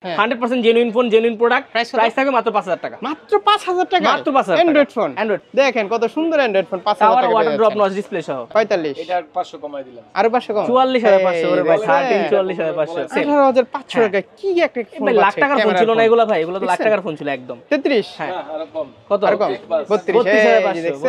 100% genuine phone, genuine product. Price থাকবে মাত্র 5000 টাকা। মাত্র 5000 টাকা, মাত্র 5000 অ্যান্ড্রয়েড ফোন। অ্যান্ড্রয়েড দেখেন কত সুন্দর অ্যান্ড্রয়েড ফোন, 5000 টাকা। ওয়াটার ড্রপ নচ ডিসপ্লে সহ 45। এটা 500 কমাই দিলাম, আরো 500 কম, 44500 ওরে ভাই, 44500 18500 টাকা। কি একটা ফোন, ভাই লাখ টাকার ফোন ছিল না এগুলো ভাই, এগুলো তো লাখ টাকার ফোন ছিল একদম। 33, হ্যাঁ আরো কম, কত আরো কম, 32500,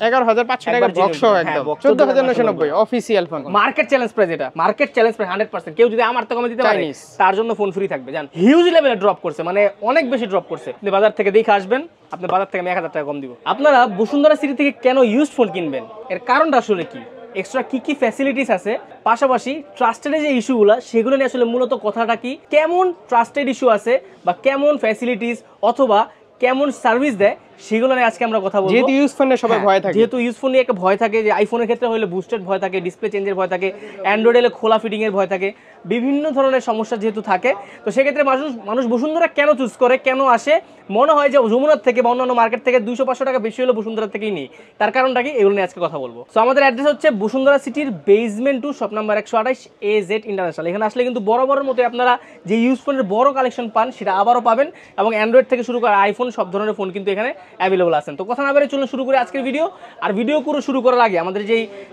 11500 টাকা বক্স একদম, 14990 official phone. Market challenge price, এটা মার্কেট চ্যালেঞ্জ প্রাইস 100%। কেউ যদি আমার থেকে কমে দিতে পারে তার জন্য ফোন ফ্রি থাকবে। জান হিউজ লেভেলে ড্রপ করছে, মানে অনেক বেশি ড্রপ করছে। আপনি বাজার থেকে দেখে আসবেন, আপনি বাজার থেকে আমি 1000 টাকা কম দিব। আপনারা বসুন্ধরা সিটি থেকে কেন ইউজড ফোন কিনবেন, এর কারণটা আসলে কি, এক্সট্রা কি কি ফ্যাসিলিটিস আছে, পাশাপাশি ট্রাস্টেড যে ইস্যুগুলো সেগুলো নিয়ে আসলে মূলত কথাটা কি, কেমন ট্রাস্টেড ইস্যু আছে বা কেমন ফ্যাসিলিটিস অথবা কেমন সার্ভিস দেয়, সেগুলো নিয়ে আজকে আমরা কথা বলবো। যেহেতু ইউজ ফোনে সবাই ভয় থাকে, যেহেতু ইউজ ফোনে একটা ভয় থাকে, যে আইফোনের ক্ষেত্রে হলে বুস্টেড ভয় থাকে, ডিসপ্লে চেঞ্জের ভয় থাকে, অ্যান্ড্রয়েড এলে খোলা ফিটিং এর ভয় থাকে, বিভিন্ন ধরনের সমস্যা যেহেতু থাকে, তো সেক্ষেত্রে মানুষ বসুন্ধরা কেন চুজ করে, কেন আসে, মনে হয় যে যমুনার থেকে বা অন্যান্য মার্কেট থেকে 200-500 টাকা বেশি হলে বসুন্ধরা থেকেই নিই, তার কারণটা কি, এগুলো নিয়ে আজকে কথা বলবো। সো আমাদের অ্যাড্রেস হচ্ছে বসুন্ধরা সিটির basement 2, shop number 128, AZ international. এখানে আসলে কিন্তু বড় মতো আপনারা যে ইউজ ফোনের বড় কালেকশন পান সেটা আবারও পাবেন, এবং অ্যান্ড্রয়েড থেকে শুরু করে আইফোন সব ধরনের ফোন কিন্তু এখানে অ্যাভেলেবল আছেন। তো কথা না বেরিয়ে চলুন শুরু করে আজকের ভিডিও। আর ভিডিও শুরু করার আগে আমাদের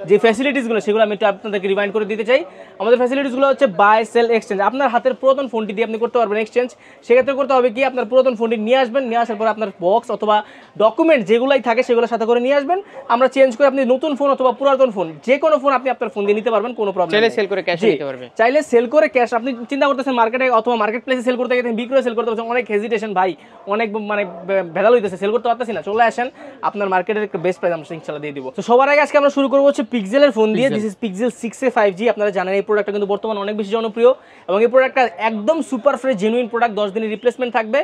যে ফ্যাসিলিটিসগুলো সেগুলো আমি একটু আপনাদেরকে রিমাইন্ড করে দিতে চাই। আমাদের ফ্যাসিলিটিসগুলো হচ্ছে বাই, সেল, এক্সচেঞ্জ। আপনার হাতের পুরাতন ফোনটি দিয়ে আপনি করতে পারবেন এক্সচেঞ্জ। সেক্ষেত্রে করতে হবে কি, আপনার পুরাতন ফোনটি নিয়ে আসবেন, নিয়ে আসার পর আপনার বক্স অথবা ডকুমেন্ট যেগুলাই থাকে সেগুলোর সাথে করে নিয়ে আসবেন, আমরা চেঞ্জ করে আপনি নতুন ফোন অথবা পুরাতন ফোন যে কোনো ফোন আপনি আপনার ফোন দিয়ে নিতে পারবেন, কোনো প্রবলেম নেই। চাইলে সেল করে ক্যাশ নিতে পারবেন, চাইলে সেল করে ক্যাশ। আপনি চিন্তা করতেছেন মার্কেটে অথবা মার্কেট প্লেসে সেল করতে গেছেন, বিক্রয় সেল করতে পারছেন, অনেক হেজিটেশন ভাই, অনেক মানে ভেজাল হইতেছে, সেল করতে পারতেছি না, চলে আসেন, আপনার মার্কেটের একটা বেস্ট প্রাইস আমরা ইনশাআল্লাহ দিয়ে দিব। তো সবার আগে আজকে আমরা শুরু করব হচ্ছে পিক্সেলের ফোন দিয়ে। This is pixel 6a 5G। আপনারা জানেন এই প্রোডাক্টটা কিন্তু বর্তমানে অনেক বেশি জনপ্রিয়, এবং এই প্রোডাক্টটা একদম সুপার ফ্রেশ জেনুইন প্রোডাক্ট, 10 দিনের রিপ্লেসমেন্ট থাকবে।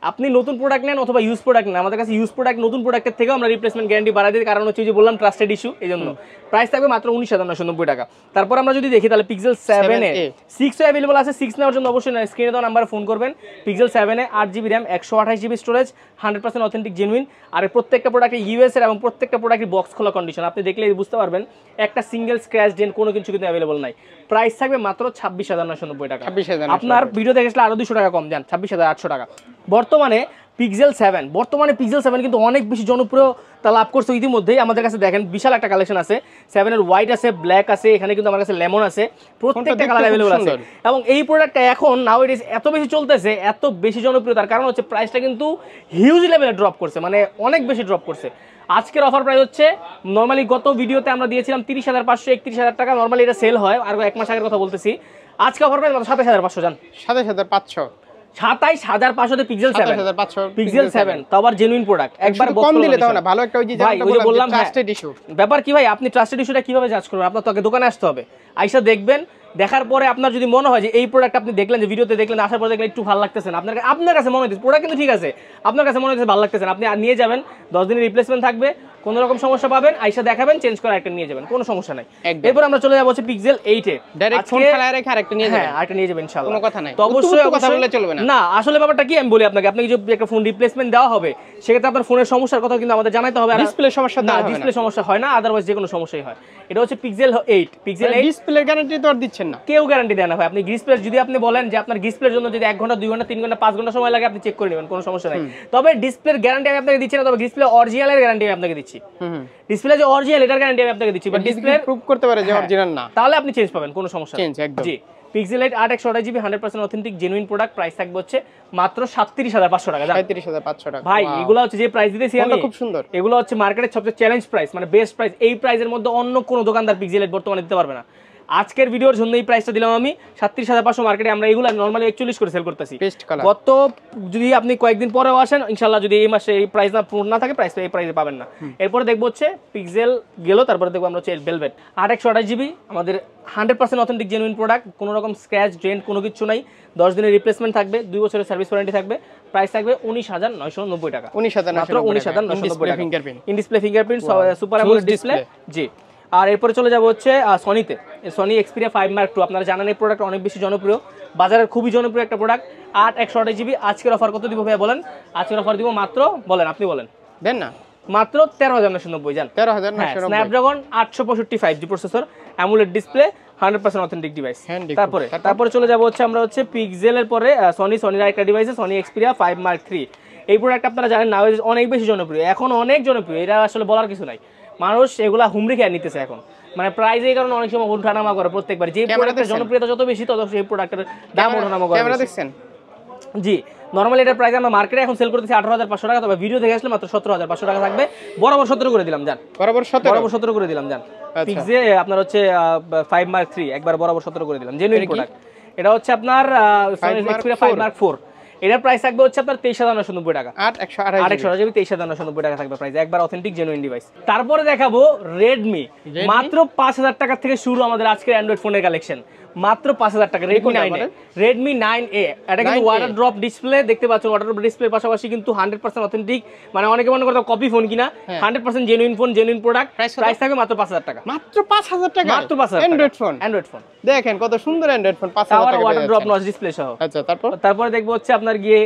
আপনি নতুন প্রোডাক্ট নেন অথবা ইউজ প্রোডাক্ট নেন, আমাদের কাছে ইউজ প্রোডাক্ট নতুন প্রোডাক্টের থেকেও আমরা রিপ্লেসমেন্ট গ্যারান্টি বাড়াই দিই, কারণ হচ্ছে যে বললাম ট্রাস্টেড ইস্যু, এই জন্য প্রাইস থাকবে মাত্র 19990 টাকা। তারপর আমরা যদি দেখি তাহলে পিক্সেল 7a 6 অ্যাভেলেবল আছে। 6 নেওয়ার জন্য অবশ্যই স্ক্রিনে দেওয়া নাম্বারে ফোন করবেন। Pixel 7a 8GB RAM, 128GB storage, 100% authentic genuine. আর প্রত্যেকটা প্রোডাক্টে ইউএস এর এবং প্রত্যেকটা প্রোডাক্টের বক্স খোলা কন্ডিশন, আপনি দেখলেই বুঝতে পারবেন একটা সিঙ্গেল স্ক্র্যাচ ডেন্ট কোনো কিছু কিন্তু অ্যাভেলেবল নাই। প্রাইস থাকবে মাত্র 26990 টাকা। আপনার ভিডিও দেখে আসলে আরো 200 টাকা কম, যান 26800 টাকা। বর্তমানে পিক্সেল 7 কিন্তু অনেক বেশি জনপ্রিয়তা লাভ করছে ইতিমধ্যেই। আমাদের কাছে দেখেন বিশাল একটা কালেকশন আছে, 7 এর হোয়াইট আছে, ব্ল্যাক আছে, এখানে কিন্তু আমার কাছে লেমন আছে, প্রত্যেকটা কালার অ্যাভেলেবল আছে। এবং এই প্রোডাক্টটা এখন নাও ইট ইজ এত বেশি চলতেছে, এত বেশি জনপ্রিয়তার কারণ হচ্ছে প্রাইসটা কিন্তু হিউজ লেভেলে ড্রপ করছে, মানে অনেক বেশি ড্রপ করছে। আজকের অফার প্রাইস হচ্ছে, নর্মালি গত ভিডিওতে আমরা দিয়েছিলাম 30500 31000 টাকা, নর্মালি এটা সেল হয়, আর 1 মাস আগের কথা বলতেছি। আজকে অফার প্রাইস মাত্র 27500। জান 27500, 27500 পিক্সেল 7, পিক্সেল 7 তো আবার জেনুইন প্রোডাক্ট, একবার কম দিলে দাও না, ভালো একটা ওই যে বললাম ট্রাস্টেড ইস্যু। ব্যাপার কি ভাই, আপনি ট্রাস্টেড ইস্যুটা কিভাবে জাজ করবেন, আপনার তো আগে দোকানে আসতে হবে, আইসা দেখবেন, দেখার পরে আপনার যদি মনে হয় যে এই প্রোডাক্ট আপনি দেখলেন, যে ভিডিওতে দেখলেন, আসার পরে দেখলেন একটু ভালো লাগতেছে না, আপনার কাছে মনে হচ্ছে প্রোডাক্ট কিন্তু ঠিক আছে, আপনার কাছে মনে হচ্ছে ভালো লাগতেছে না, আপনি নিয়ে যাবেন, 10 দিনের রিপ্লেসমেন্ট থাকবে, কোনো রকম সমস্যা পাবেন আইসা দেখাবেন, চেঞ্জ করে একটা নিয়ে যাবেন, কোনো সমস্যা নাই। এরপর আমরা চলে যাব হচ্ছে পিক্সেল 8 এ, ডাইরেক্ট ফোন ফেলায় রেখে আরেকটা নিয়ে যাবেন, আরেকটা নিয়ে যাবেন ইনশাআল্লাহ, কোনো কথা নাই। তো অবশ্যই কথা বললে চলবে না। না আসলে ব্যাপারটা কি আমি বলি আপনাকে, আপনি যদি একটা ফোন রিপ্লেসমেন্ট দেওয়া হবে, সেক্ষেত্রে আপনার ফোনের সমস্যার কথা কিন্তু আমাদের জানাতে হবে। আর ডিসপ্লে সমস্যা না, ডিসপ্লে সমস্যা হয় না, আদারওয়াইজ যে কোনো সমস্যাই হয়। এটা হচ্ছে পিক্সেল 8, পিক্সেল 8 ডিসপ্লে গ্যারান্টি তো আর দিচ্ছেন না, কেউ গ্যারান্টি দেয় না ভাই। আপনি ডিসপ্লে যদি আপনি বলেন যে আপনার ডিসপ্লের জন্য যদি 1 ঘন্টা 2 ঘন্টা 3 ঘন্টা 5 ঘন্টা সময় লাগে, আপনি চেক করে নেবেন, কোনো সমস্যা নাই। তবে ডিসপ্লের গ্যারান্টি আমি আপনাকে দিচ্ছি না, তবে ডিসপ্লে অরিজিনালের গ্যারান্টি আমি আপনাকে দিচ্ছি। ডিসপ্লে যে অরিজিনাল এটার গ্যারান্টি আমি আপনাকে দিচ্ছি, বাট ডিসপ্লে প্রুফ করতে পারে যে অরিজিনাল না, তাহলে আপনি চেঞ্জ পাবেন, কোনো সমস্যা নেই। চেঞ্জ একদম। জি, Pixel 8 128GB 100% authentic genuine product, price থাকবে হচ্ছে মাত্র 37500 টাকা। 37500 টাকা ভাই, এগুলো হচ্ছে যে প্রাইস দিতেছি আমি, খুব সুন্দর, এগুলো হচ্ছে মার্কেটের সবচেয়ে চ্যালেঞ্জ প্রাইস, মানে বেস্ট প্রাইস। এই প্রাইসের মধ্যে অন্য কোনো দোকানদার পিক্সেল 8 বর্তমানে দিতে পারবে না। আজকের ভিডিওর জন্য এই প্রাইসটা দিলাম আমি 37500। মার্কেটে আমরা এগুলো নরমালি 41 করে সেল করতেছি। গত যদি আপনি কয়েকদিন পরেও আসেন ইনশাআল্লাহ, যদি এই মাসে এই প্রাইস না থাকে, প্রাইস এই প্রাইসে পাবেন না। এরপরে দেখবো হচ্ছে পিক্সেল গেল, তারপরে দেখবো আমরা হচ্ছে ভেলভেট 128GB, আমাদের 100% অথেন্টিক জেনুইন প্রোডাক্ট, কোনো রকম স্ক্র্যাচ ডেন্ট কোনো কিছু নাই, 10 দিনের রিপ্লেসমেন্ট থাকবে, 2 বছরের সার্ভিস ওয়ারেন্টি থাকবে। প্রাইস থাকবে 19990 টাকা, মাত্র 19990 টাকা। In display fingerprint, super AMOLED display. জি, আর এরপরে চলে যাবো হচ্ছে সনিতে, সনি এক্সপিরিয়া 5 Mark II। আপনারা জানেন এই প্রোডাক্ট অনেক বেশি জনপ্রিয়, বাজারের খুবই জনপ্রিয় একটা প্রোডাক্ট। 8 128GB। আজকের অফার কত দিব ভাইয়া বলেন? আজকের অফার দিব মাত্র, বলেন আপনি বলেন, দেন না, মাত্র 13990। জান 13990। Snapdragon 865 5G processor, AMOLED display, 100% authentic device. Handy তারপরে চলে যাব হচ্ছে আমরা হচ্ছে পিক্সেলের পরে সনির আরেকটা device Sony Xperia 5 Mark III। এই প্রোডাক্ট আপনারা জানেন না অনেক বেশি জনপ্রিয়, এখন অনেক জনপ্রিয়, এটা আসলে বলার কিছু নাই। মানুষ এগুলা হুমড়ি খেয়ে নিতেছে এখন, মানে প্রাইস এই কারণে অনেক সময় ওঠানামা করে প্রত্যেকবার। যে প্রোডাক্টের জনপ্রিয়তা যত বেশি তত সেই প্রোডাক্টের দাম ওঠানামা করে। ক্যামেরা দেখছেন? জি, নরমালি এটার প্রাইস আমরা মার্কেটে এখন সেল করতেছি 18,500 টাকা, তবে ভিডিও দেখে আসলে মাত্র 17,500 টাকা থাকবে। বরাবর 17 করে দিলাম জান, বরাবর 17 করে দিলাম জান। পিক্সে আপনার হচ্ছে 5 Mark III একবার বরাবর 17 করে দিলাম, জেনুইন প্রোডাক্ট। এটা হচ্ছে আপনার 5 Mark IV। এটার প্রাইস থাকবে হচ্ছে আপনার 23,990 টাকা। 828 জিবি 23,990 টাকা থাকবে প্রাইস, একবার অথেন্টিক জেনুইন ডিভাইস। তারপরে দেখাবো রেডমি, মাত্র 5,000 টাকা থেকে শুরু আমাদের আজকের অ্যান্ড্রয়েড ফোনের কালেকশন, মাত্র 5,000 টাকা। রেডমি 9A, এটা কিন্তু ওয়াটার ড্রপ ডিসপ্লে দেখতে পাচ্ছেন। ওয়াটার ড্রপ ডিসপ্লের পাশাপাশি কিন্তু 100% অথেন্টিক, মানে অনেকে মনে করতে কপি ফোন কিনা, 100% genuine phone, genuine product. Price থাকবে মাত্র 5,000 টাকা। মাত্র 5,000 টাকা, মাত্র 5,000 অ্যান্ড্রয়েড ফোন। দেখেন কত সুন্দর অ্যান্ড্রয়েড ফোন, 5,000 টাকা ওয়াটার ড্রপ নচ ডিসপ্লে সহ। আচ্ছা, তারপরে দেখবো হচ্ছে আপনার গিয়ে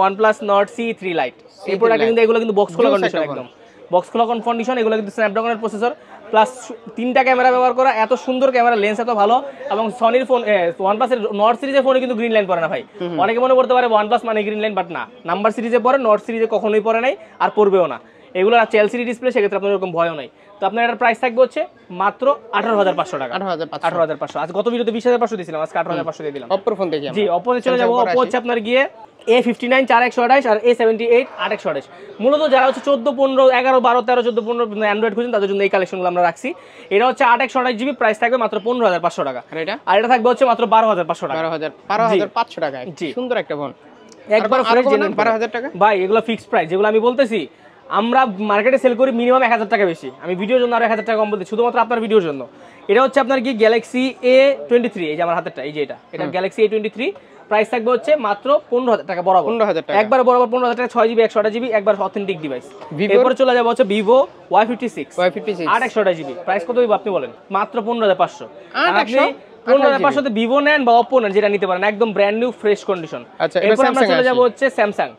OnePlus Nord C3 Lite। এই প্রোডাক্ট কিন্তু এগুলো কিন্তু বক্স খোলা কন্ডিশন, একদম বক্স খোলা কন্ডিশন। এগুলো কিন্তু স্ন্যাপড্রাগনের প্রসেসর প্লাস 3টা ক্যামেরা ব্যবহার করা, এত সুন্দর ক্যামেরা, লেন্স এত ভালো। এবং সনির ফোন OnePlus এর নর্ড সিরিজের ফোনে কিন্তু গ্রিন লাইন পড়ে না ভাই। অনেকে মনে করতে পারে OnePlus মানে গ্রিন লাইন, বাট না, নাম্বার সিরিজে পড়ে, নর্ড সিরিজে কখনোই পড়ে নাই আর পড়বেও না। এগুলো এলসিডি ডিসপ্লে, সেক্ষেত্রে আপনার এরকম ভয়ও নাই। তো আপনার এটার প্রাইস থাকবে হচ্ছে মাত্র 18,500 টাকা। 18,500। আজ গত ভিডিওতে 20,500 দিয়েছিলাম, আজকে 18,500 দিয়ে দিলাম। অপোর ফোন দেখি। জি, অপোতে চলে যাবো। অপো হচ্ছে আপনার গিয়ে A59 4128 আর A78 828। মূলত যারা হচ্ছে 14, 15, 11, 12, 13, 14, 15 অ্যান্ড্রয়েড খুঁজছেন তাদের জন্য এই কালেকশনগুলো আমরা রাখছি। এটা হচ্ছে 828 জিবি, প্রাইস থাকবে মাত্র 15,500 টাকা। আর এটা থাকবে হচ্ছে মাত্র 12,500 টাকা। 12,500 টাকা। সুন্দর একটা ফোন, একবার 12,000 টাকা ভাই। এগুলো ফিক্সড প্রাইস, যেগুলো আমি বলতেছি আমরা মার্কেটে সেল করি মিনিমাম 1,000 টাকা বেশি। আমি ভিডিওর জন্য আরো 1,000 টাকা কম বলছি, শুধুমাত্র আপনার ভিডিওর জন্য। এটা হচ্ছে আপনার কি গ্যালাক্সি A23, এই যে আমার হাতেরটা, এই যে এটা গ্যালাক্সি A23। প্রাইস থাকবে হচ্ছে মাত্র 15,000 টাকা বরাবর, 15,000 টাকা একবার বরাবর 15,000 টাকা, 6 জিবি 128 জিবি, একবার অথেন্টিক ডিভাইস। এরপরে চলে যাবো হচ্ছে ভিভো Y56 828 জিবি। প্রাইস কত দিব আপনি বলেন? মাত্র 15,500। আপনি 15,500 তে ভিভো নেন বা অপো নেন, যেটা নিতে পারেন, একদম ব্র্যান্ড নিউ ফ্রেশ কন্ডিশন। এরপর আমরা চলে যাবো হচ্ছে স্যামসাং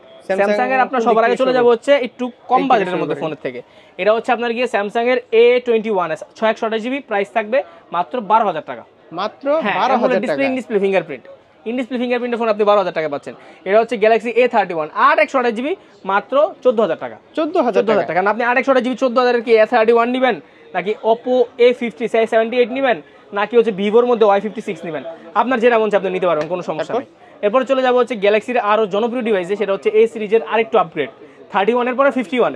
এর। আপনার সবার আগে চলে যাবো হচ্ছে একটু কম বাজেটের মধ্যে ফোনের থেকে। এটা হচ্ছে আপনার গিয়ে স্যামসাং এর A21 628 জিবি। প্রাইস থাকবে মাত্র 12,000 টাকা। মাত্র 12,000 টাকা। ডিসপ্লে ফিঙ্গারপ্রিন্ট, ইনডিসপ্লে ফিঙ্গারপ্রিন্টের ফোন আপনি 12,000 টাকা পাচ্ছেন। এটা হচ্ছে গ্যালাক্সি A31 828 জিবি, মাত্র 14,000 টাকা। 14,000 টাকা না, আপনি 828 জিবি 14,000 এর কি A31 নেবেন, নাকি Oppo A78 নেবেন, নাকি হচ্ছে ভিভোর মধ্যে Y56 নেবেন? আপনার যেটা মন চায় আপনি নিতে পারবেন, কোনো সমস্যা নেই। এরপরে চলে যাবো হচ্ছে গ্যালাক্সির আরো জনপ্রিয় ডিভাইসে, সেটা হচ্ছে A সিরিজের আরেকটু আপগ্রেড 31 এর পরে 51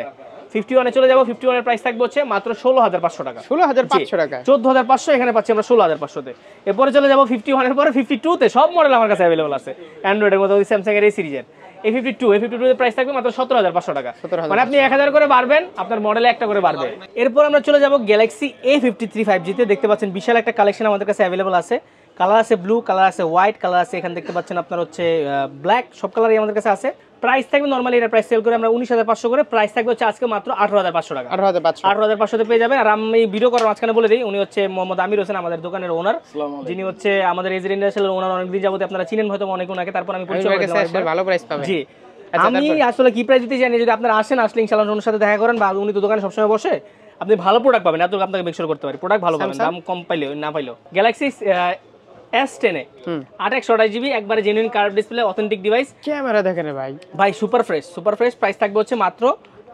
এ চলে যাবো। 51 এর প্রাইস থাকবে হচ্ছে মাত্র 16,500 টাকা। 16,500 টাকা। 14,500, এখানে পাচ্ছি আমরা 16,500 তে। এরপরে চলে যাবো 51 এর পরে 52 তে। সব মডেল আমার কাছে অ্যাভেলেবল আছে অ্যান্ড্রয়েডের মধ্যে, ওই স্যামসাং এর এই সিরিজের A52 এর প্রাইস থাকবে মাত্র 17,500 টাকা। মানে আপনি 1,000 করে বাড়বেন, আপনার মডেলে একটা করে বাড়বে। এরপর আমরা চলে যাবো গ্যালাক্সি A53 5G তে। দেখতে পাচ্ছেন বিশাল একটা কালেকশন আমাদের কাছে অ্যাভেলেবল আছে। কালার আছে ব্লু, কালার আছে হোয়াইট, কালার আছে এখানে দেখতে পাচ্ছেন আপনার হচ্ছে ব্ল্যাক, সব কালারই আমাদের কাছে আছে। প্রাইস থাকবে নরমালি এটা প্রাইস সেল করে আমরা 19,500 করে, প্রাইস থাকবে হচ্ছে আজকে মাত্র 18,500 টাকা। 18,500 তে পেয়ে যাবেন। আর আমি ভিডিও করার মাঝখানে বলে দিই, উনি হচ্ছে মোহাম্মদ আমির হোসেন, আমাদের দোকানের ওনার, যিনি হচ্ছে আমাদের এজের ইন্ডাস্ট্রিয়াল ওনার। অনেকদিন যাবত আপনারা চিনেন হয়তো অনেক ওনাকে, তারপর আমি পরিচয় করে দিলাম। ভালো প্রাইস পাবেন। জি, আমি আসলে কি প্রাইস দিতে জানি, যদি আপনারা আসেন, আসলে ইনশাআল্লাহ ওনার সাথে দেখা করেন, বা উনি তো দোকানে সবসময় বসে, আপনি ভালো প্রোডাক্ট পাবেন, এত আপনাকে মেক শিওর করতে পারি প্রোডাক্ট ভালো পাবেন, দাম কম পাইলেও না পাইলেও। গ্যালাক্সি S10 828 জিবি, একবারে genuine curve display, authentic device. Camera দেখেন ভাই সুপার ফ্রেশ। প্রাইস থাকবে হচ্ছে মাত্র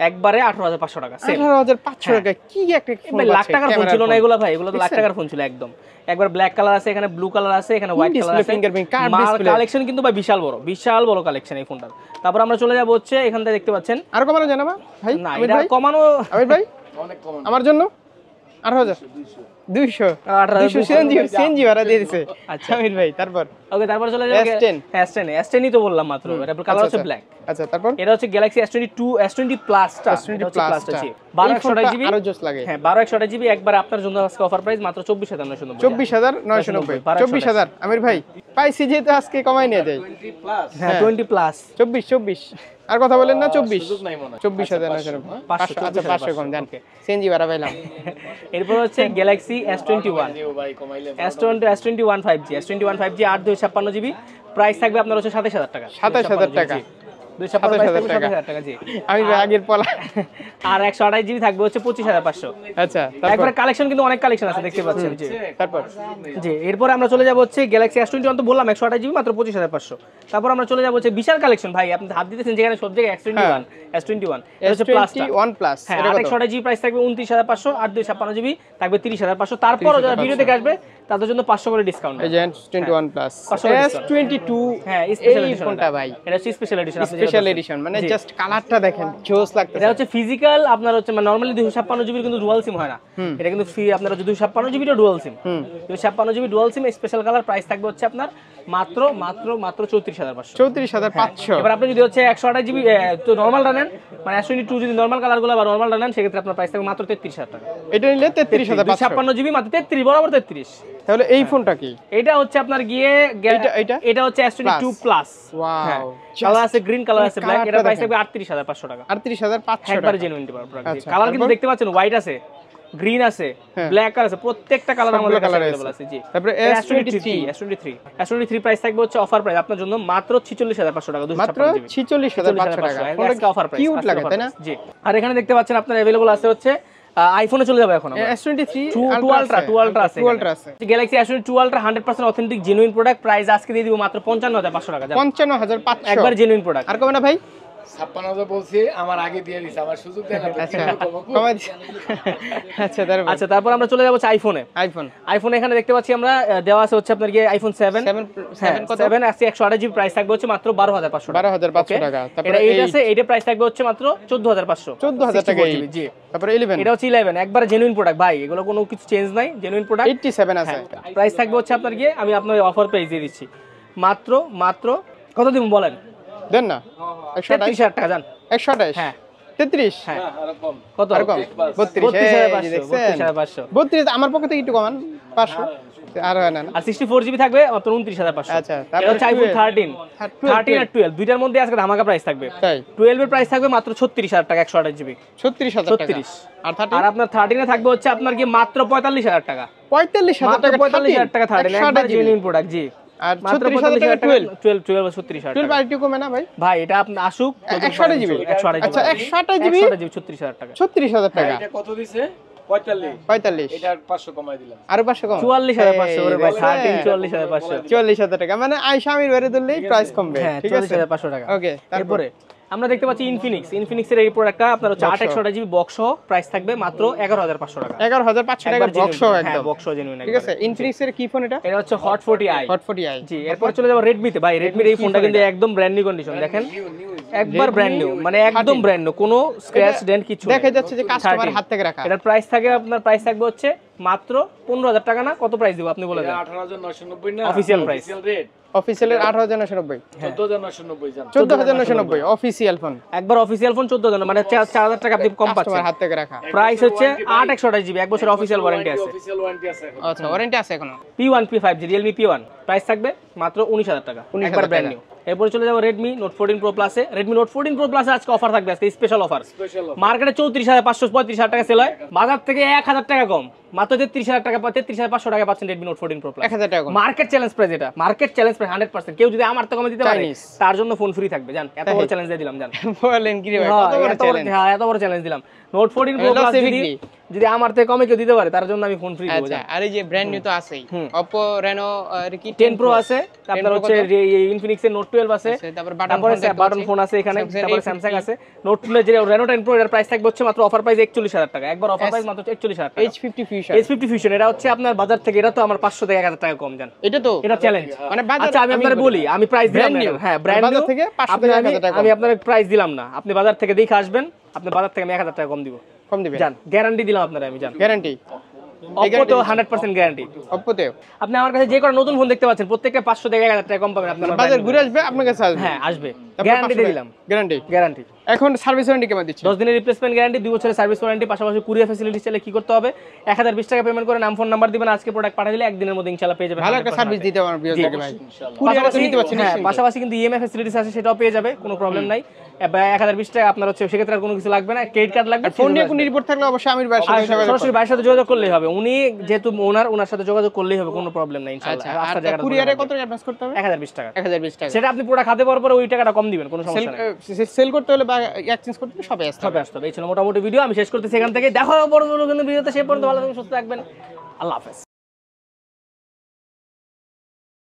একবারে 18,500 টাকা। 18,500 টাকা। কি একটা ফোন, লাখ টাকার ফোন ছিল না এগুলো ভাই, এগুলো তো লাখ টাকার ফোন ছিল একদম। একবার ব্ল্যাক কালার আছে, এখানে ব্লু কালার আছে, এখানে হোয়াইট কালার আছে। কালেকশন কিন্তু ভাই বিশাল বড় কালেকশন এই ফোনটার। তারপর আমরা চলে যাব হচ্ছে এখান থেকে দেখতে পাচ্ছেন। আর কমানো জানাবা ভাই? না, এটা কমানো আমির ভাই অনেক কমানো আমার জন্য 8,200 সিএনজি ভাড়া দিয়ে দিছে। আচ্ছা আমির ভাই, তারপর তারপর চলে যাবে S10 ই তো বললাম মাত্র। এটা কালার হচ্ছে ব্ল্যাক। আচ্ছা, তারপর এটা হচ্ছে গ্যালাক্সি S20 প্লাস টা। 1228 জিবি আরো জোস লাগে। হ্যাঁ, 1228 জিবি, একবার আপনার জন্য আজকে অফার প্রাইস মাত্র 24,990। 24,000 আমির ভাই পাইছি যেহেতু আজকে কমাই নিয়ে যাই। 20 প্লাস। হ্যাঁ, 20 প্লাস 24 আর কথা বলেন না। 24,990 500 কম জান, সিএনজি ভাড়া পাইলাম। এরপর হচ্ছে Galaxy S21 5G 8 256 GB. Price থাকবে আপনার হচ্ছে 27,000 টাকা। 27,000 টাকা। 256 প্রাইস থাকবে 27000 টাকা জি। আমি আগের পলা। আর 128 জিবি থাকবে হচ্ছে 25500। আচ্ছা একবারে কালেকশন কিন্তু অনেক কালেকশন আছে দেখতে পাচ্ছেন জি। তারপর জি এরপর আমরা চলে যাব হচ্ছে গ্যালাক্সি S21 তো বললাম 128 জিবি মাত্র 25500। তারপর আমরা চলে যাব হচ্ছে বিশাল কালেকশন ভাই, আপনি হাত দিতেছেন যেখানে সব জায়গায় S21 এটা হচ্ছে প্লাসটা। S21 প্লাস হ্যাঁ 128 জিবি প্রাইস থাকবে 29500, 856 জিবি থাকবে 30500। তারপরও যারা ভিডিও দেখে আসবে তাদের জন্য 500 করে ডিসকাউন্ট। এই যে S21 প্লাস 500 S22 হ্যাঁ স্পেশাল এই এডিশন ফোনটা ভাই, এটা হচ্ছে স্পেশাল এডিশন। স্পেশাল এডিশন মানে জাস্ট কালারটা দেখেন জোস লাগতেছে। এটা হচ্ছে ফিজিক্যাল আপনার হচ্ছে মানে নরমালি 256 জিবি কিন্তু ডুয়াল সিম হয় না, এটা কিন্তু ফ্রি আপনার হচ্ছে 256 GB dual SIM. 256 GB dual SIM special colour price থাকবে হচ্ছে আপনার মাত্র 34500। 34500। এবার আপনি যদি হচ্ছে 128 জিবি তো নরমালটা নেন মানে S22 যদি নরমাল কালারগুলো বা নরমালটা নেন সেক্ষেত্রে আপনার প্রাইস থাকবে মাত্র 33000 টাকা। এটা নিলে 33500। 256 জিবি মাত্র 33 বরাবর 33। তাহলে এই ফোনটা কি? এটা হচ্ছে আপনার গিয়ে এটা হচ্ছে S22 প্লাস। ওয়াও কালার আছে গ্রিন কালার আছে ব্ল্যাক, এটা প্রাইস থাকবে 38500 টাকা। 38500 একবারে জেনুইন প্রোডাক্ট। কালার কিন্তু দেখতে পাচ্ছেন হোয়াইট আছে, গ্রিন আছে, ব্ল্যাক কালার আছে, প্রত্যেকটা কালার আমাদের কাছে अवेलेबल আছে জি। তারপরে S23 প্রাইস থাকবে হচ্ছে অফার প্রাইস আপনার জন্য মাত্র 46500 টাকা। মাত্র 46500 টাকা। ফোনটা অফার প্রাইস কিউট লাগে তাই না? জি। আর এখানে দেখতে পাচ্ছেন আপনার अवेलेबल আছে হচ্ছে আইফোনে চলে যাবে এখন আমরা। S23 2 আলট্রা আছে। Galaxy S22 ultra 100% authentic genuine product, price আজকে দিয়ে দিব মাত্র 55500 টাকা। 55500 একবার জেনুইন প্রোডাক্ট। আর কমে না ভাই? 56,000 বলছি, আমার আগে দিয়ে দিছে, আমার সুযোগ দেন না। আচ্ছা কমাই দিছি। আচ্ছা তারপর আমরা চলে যাব হচ্ছে আইফোন এখানে দেখতে পাচ্ছি আমরা দেওয়া আছে হচ্ছে আপনার কি আইফোন 7 কত 7 আছে 128 জিবি প্রাইস থাকবে হচ্ছে মাত্র 12500 টাকা। 12500 টাকা। তারপরে এইটা আছে, এইটা প্রাইস থাকবে হচ্ছে মাত্র 14500। 14000 টাকা জি। তারপরে 11 এটা হচ্ছে 11 একবার জেনুইন প্রোডাক্ট ভাই, এগুলো কোনো কিছু চেঞ্জ নাই, জেনুইন প্রোডাক্ট। 87 আছে। প্রাইস থাকবে হচ্ছে আপনার কি আমি আপনার অফার প্রাইস দিয়ে দিচ্ছি মাত্র কত দিন বলেন দেন না 33000 টাকা জান। 128 হ্যাঁ 33 হ্যাঁ এরকম কত আর কম 32 32500 32 আমার পক্ষ থেকে একটু কমান 500 আর হয় না। আর 64 জিবি থাকবে মাত্র 29500। আচ্ছা এটা হচ্ছে আইফোন 13 আর 12 দুইটার মধ্যে আজকে ধামাকা প্রাইস থাকবে। তাই 12 এর প্রাইস থাকবে মাত্র 36000 টাকা 128 জিবি 36000 টাকা। 36 আর 13 আর আপনার 13 এ থাকবে হচ্ছে আপনার কি মাত্র 45000 টাকা। 45000 টাকা 45000 টাকা 13 একবার জেনুইন প্রোডাক্ট জি। আর 36000 টাকা 12 36000 12 আর একটু কমে না ভাই? ভাই এটা আপনি আসুক 128 জিবি। আচ্ছা 128 জিবি 36000 টাকা। 36000 টাকা। এটা কত দিছে? 45 এটা 500 কমাই দিলাম। আরো 500 কম 44500 ওরে ভাই 13 44500 44000 টাকা মানে আইসামির বাইরে দিলেই প্রাইস কমবে। ঠিক আছে 44500 টাকা। ওকে তারপরে আমরা দেখতে পাচ্ছি ইনফিনিক্সের এই প্রোডাক্টটা আপনার হচ্ছে 8 জিবি বক্স সহ প্রাইস থাকবে মাত্র 11500 টাকা। 11500 টাকা বক্স সহ একদম বক্স সহ জেনুইন ঠিক আছে। ইনফিনিক্সের কি ফোন এটা? এটা হচ্ছে হট 40i জি। এরপর চলে যাব রেডমিতে ভাই, রেডমির এই ফোনটা কিন্তু একদম ব্র্যান্ড নিউ কন্ডিশন দেখেন, একবার ব্র্যান্ড নিউ মানে একদম ব্র্যান্ড নিউ, কোনো স্ক্র্যাচ ডেন্ট কিছু দেখা যাচ্ছে যে কাস্টমার হাত থেকে রাখা। এটার প্রাইস থাকে আপনার প্রাইস থাকবে হচ্ছে মাত্র 15000 টাকা না কত প্রাইস দিব আপনি বলে দেন? 18990 না অফিশিয়াল প্রাইস রেট অফিশিয়ালের 18990 14990 জান 14990 অফিশিয়াল ফোন একবার অফিশিয়াল ফোন 14000 মানে 4000 টাকা আপনি কম পাচ্ছেন হাত থেকে রাখা। প্রাইস হচ্ছে 8128 জিবি এক বছর অফিশিয়াল ওয়ারেন্টি আছে। অফিশিয়াল ওয়ারেন্টি আছে এখন। আচ্ছা ওয়ারেন্টি আছে এখনো। P1 P5G Realme P1 price থাকবে মাত্র 19000 টাকা একবার ব্র্যান্ড নিউ। এরপর চলে যাব Redmi Note 14 Pro Plus এ। Redmi Note 14 Pro Plus এ আজকে অফার থাকবে, আজকে স্পেশাল অফার। মার্কেটে 34535 টাকা সেল হয়, বাজার থেকে 1000 টাকা কম মাত্র 33000 টাকা 33500 টাকা পাচ্ছেন Redmi Note 14 Pro Plus 1000 টাকা কম। মার্কেট চ্যালেঞ্জ প্রাইস, এটা মার্কেট চ্যালেঞ্জ প্রাইস 100%। কেউ যদি আমার থেকে কমে দিতে পারে তার জন্য ফোন ফ্রি থাকবে জান। এত বড় চ্যালেঞ্জ দিয়ে দিলাম জান। বলেন কি রে ভাই কত বড় চ্যালেঞ্জ? হ্যাঁ এত বড় চ্যালেঞ্জ দিলাম। Note 14 Pro Plus যদি আমার থেকে কমে কেউ দিতে পারে তার জন্য আমি ফোন ফ্রি দেব। আচ্ছা আর এই যে ব্র্যান্ড নিউ তো আছেই Oppo Reno কি 10 Pro আছে, আপনার হচ্ছে Infinix এর Note 12 আছে, তারপর বাটন ফোন আছে এখানে, তারপর Samsung আছে। Note 12 যে Reno 10 Pro এর প্রাইস থাকবে হচ্ছে মাত্র অফার প্রাইস 41000 টাকা একবার অফার প্রাইস মাত্র 41000 টাকা। H50 Fusion এটা হচ্ছে আপনার বাজার থেকে এটা তো আমার 500 থেকে 1000 টাকা কম জান। এটা তো এটা চ্যালেঞ্জ মানে বাজার। আচ্ছা আমি আপনাদের বলি, আমি প্রাইস দিলাম না। হ্যাঁ ব্র্যান্ড নিউ থেকে 500 থেকে 1000 টাকা আমি আপনাদের প্রাইস দিলাম না, আপনি বাজার থেকে দেখে আসবেন, আপনি বাজার থেকে আমি 1000 টাকা কম দিব। কম দিবেন জান, গ্যারান্টি দিলাম আপনারা আমি জান। গ্যারান্টি Oppo তো 100% গ্যারান্টি। Oppo তে আপনি আমার কাছে যে কোনো নতুন ফোন দেখতে পাচ্ছেন প্রত্যেকটা 500 থেকে 1000 টাকা কম পাবেন আপনি। বাজার ঘুরে আসবে আপনার কাছে আসবে। হ্যাঁ আসবে, গ্যারান্টি দিয়ে দিলাম। গ্যারান্টি এখন সার্ভিস ওয়ারেন্টি কেমন দিচ্ছেন? 10 দিনের রিপ্লেসমেন্ট গ্যারান্টি, 2 বছরের সার্ভিস ওয়ারেন্টি, পাশাপাশি কুরিয়ার ফ্যাসিলিটি চাইলে কি করতে হবে 1020 টাকা পেমেন্ট করে নাম ফোন নাম্বার দিবেন, আজকে প্রোডাক্ট পাঠিয়ে দিলে একদিনের মধ্যে ইনশাআল্লাহ পেয়ে যাবেন। ভালো একটা সার্ভিস দিতে পারবেন ভিউয়ারদেরকে ভাই। কুরিয়ারে তো নিতে পারছেন। হ্যাঁ পাশাপাশি কিন্তু ইএমআই ফ্যাসিলিটিস আছে, সেটাও পেয়ে যাবে, কোনো প্রবলেম নাই। 1020 টাকা আপনার হচ্ছে সেক্ষেত্রে আর কোনো কিছু লাগবে না, ক্রেডিট কার্ড লাগবে। ফোন নিয়ে কোনো রিপোর্ট থাকলে অবশ্যই আমির ভাইয়ের সাথে সরাসরি ভাইয়ের সাথে যোগাযোগ করলেই হবে, উনি যেহেতু ওনার সাথে যোগাযোগ করলেই হবে, কোনো প্রবলেম নাই ইনশাআল্লাহ। আচ্ছা কুরিয়ারে কত টাকা অ্যাডভান্স করতে হবে? 1020 টাকা। 1020 টাকা সেটা আপনি পুরো খাতে পাওয়ার পরে ওই টাকাটা কম দিবেন, কোনো সমস্যা নেই। সেল করতে হলে বা এক্সচেঞ্জ করতে হলে সবে আসতে হবে। সবে আসতে হবে। এই ছিল মোটামুটি ভিডিও, আমি শেষ করতেছি এখান থেকে। দেখা হবে পরবর্তী ভিডিওতে, সেই পর্যন্ত ভালো থাকবেন, সুস্থ থাকবেন, আল্লাহ হাফেজ।